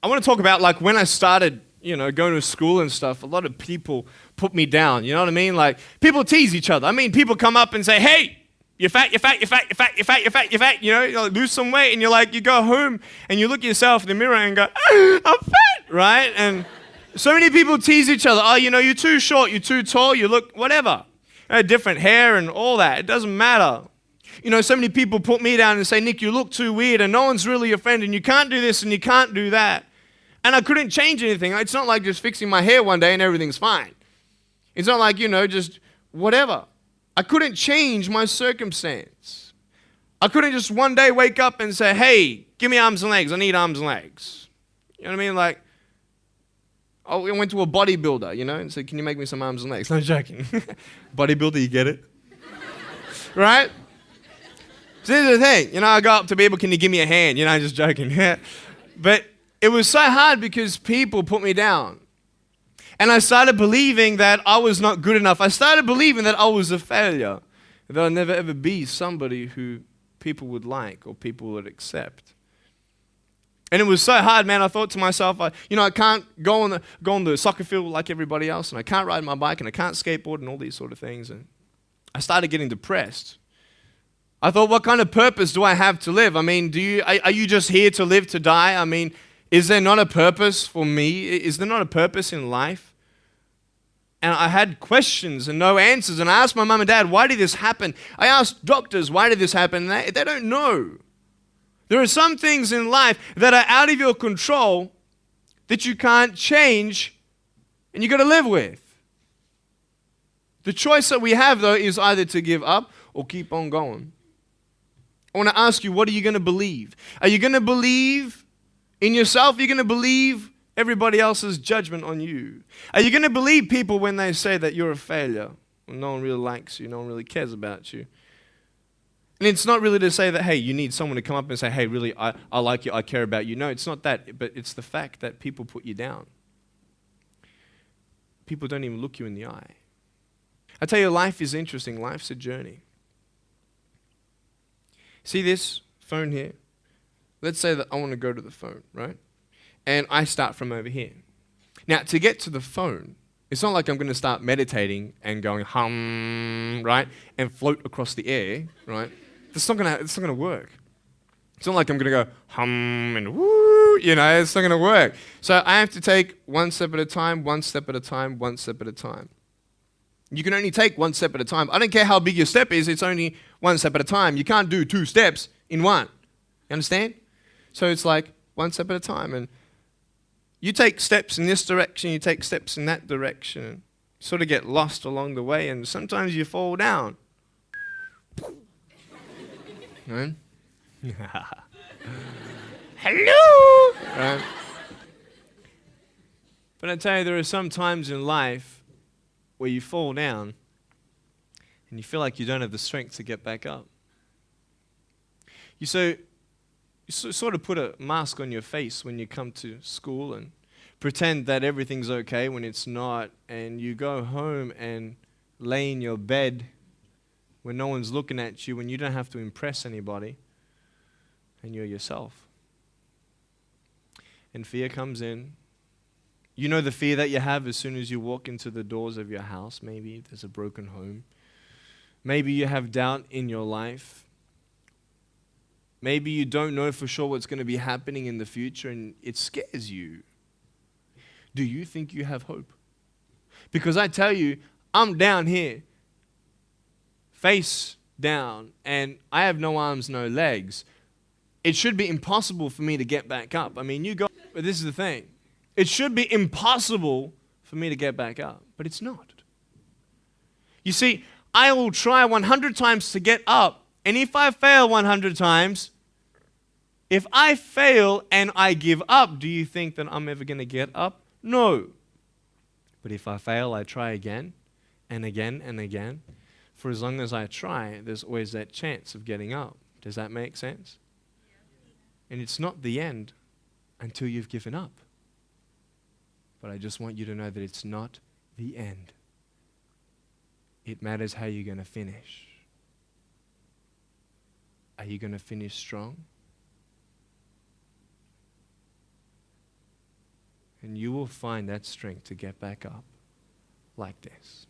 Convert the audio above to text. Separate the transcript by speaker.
Speaker 1: I want to talk about like when I started, going to school and stuff. A lot of people put me down. You know what I mean? Like people tease each other. I mean, people come up and say, "Hey, you're fat, you're fat, you're fat, you're fat, you're fat, you're fat, you're fat." You like, lose some weight, and you go home and you look at yourself in the mirror and go, "I'm fat," right? And so many people tease each other. Oh, you're too short, you're too tall, you look whatever. Different hair and all that. It doesn't matter. So many people put me down and say, "Nick, you look too weird and no one's really your friend and you can't do this and you can't do that." And I couldn't change anything. It's not like just fixing my hair one day and everything's fine. It's not like, just whatever. I couldn't change my circumstance. I couldn't just one day wake up and say, "Hey, give me arms and legs. I need arms and legs." You know what I mean? Like, I went to a bodybuilder, and said, "Can you make me some arms and legs?" No, I'm joking. Bodybuilder, you get it? Right? So this is the thing. I go up to people, "Can you give me a hand?" I'm just joking. But it was so hard because people put me down. And I started believing that I was not good enough. I started believing that I was a failure. That I'd never ever be somebody who people would like or people would accept. And it was so hard, man. I thought to myself, I can't go on the soccer field like everybody else, and I can't ride my bike, and I can't skateboard, and all these sort of things. And I started getting depressed. I thought, what kind of purpose do I have to live? I mean, are you just here to live to die? I mean, is there not a purpose for me? Is there not a purpose in life? And I had questions and no answers. And I asked my mum and dad, "Why did this happen?" I asked doctors, "Why did this happen?" And they don't know. There are some things in life that are out of your control that you can't change and you got to live with. The choice that we have, though, is either to give up or keep on going. I want to ask you, what are you going to believe? Are you going to believe in yourself? Are you going to believe everybody else's judgment on you? Are you going to believe people when they say that you're a failure? When no one really likes you, no one really cares about you. And it's not really to say that, hey, you need someone to come up and say, "Hey, really, I like you, I care about you." No, it's not that, but it's the fact that people put you down. People don't even look you in the eye. I tell you, life is interesting. Life's a journey. See this phone here? Let's say that I want to go to the phone, right? And I start from over here. Now, to get to the phone, it's not like I'm going to start meditating and going hum, right? And float across the air, right? It's not going to work. It's not like I'm going to go hum and woo, it's not going to work. So I have to take one step at a time, one step at a time, one step at a time. You can only take one step at a time. I don't care how big your step is, it's only one step at a time. You can't do 2 steps in one. You understand? So it's like one step at a time. And you take steps in this direction, you take steps in that direction. You sort of get lost along the way, and sometimes you fall down. Right? Hello! Right? But I tell you, there are some times in life where you fall down and you feel like you don't have the strength to get back up. You sort of put a mask on your face when you come to school and pretend that everything's okay when it's not, and you go home and lay in your bed when no one's looking at you, when you don't have to impress anybody, and you're yourself. And fear comes in. You know the fear that you have as soon as you walk into the doors of your house. Maybe there's a broken home. Maybe you have doubt in your life. Maybe you don't know for sure what's going to be happening in the future, and it scares you. Do you think you have hope? Because I tell you, I'm down here, face down, and I have no arms, no legs. It should be impossible for me to get back up. I mean, but this is the thing. It should be impossible for me to get back up, but it's not. You see, I will try 100 times to get up, and if I fail 100 times, if I fail and I give up, do you think that I'm ever going to get up? No. But if I fail, I try again and again and again. For as long as I try, there's always that chance of getting up. Does that make sense? And it's not the end until you've given up. But I just want you to know that it's not the end. It matters how you're going to finish. Are you going to finish strong? And you will find that strength to get back up like this.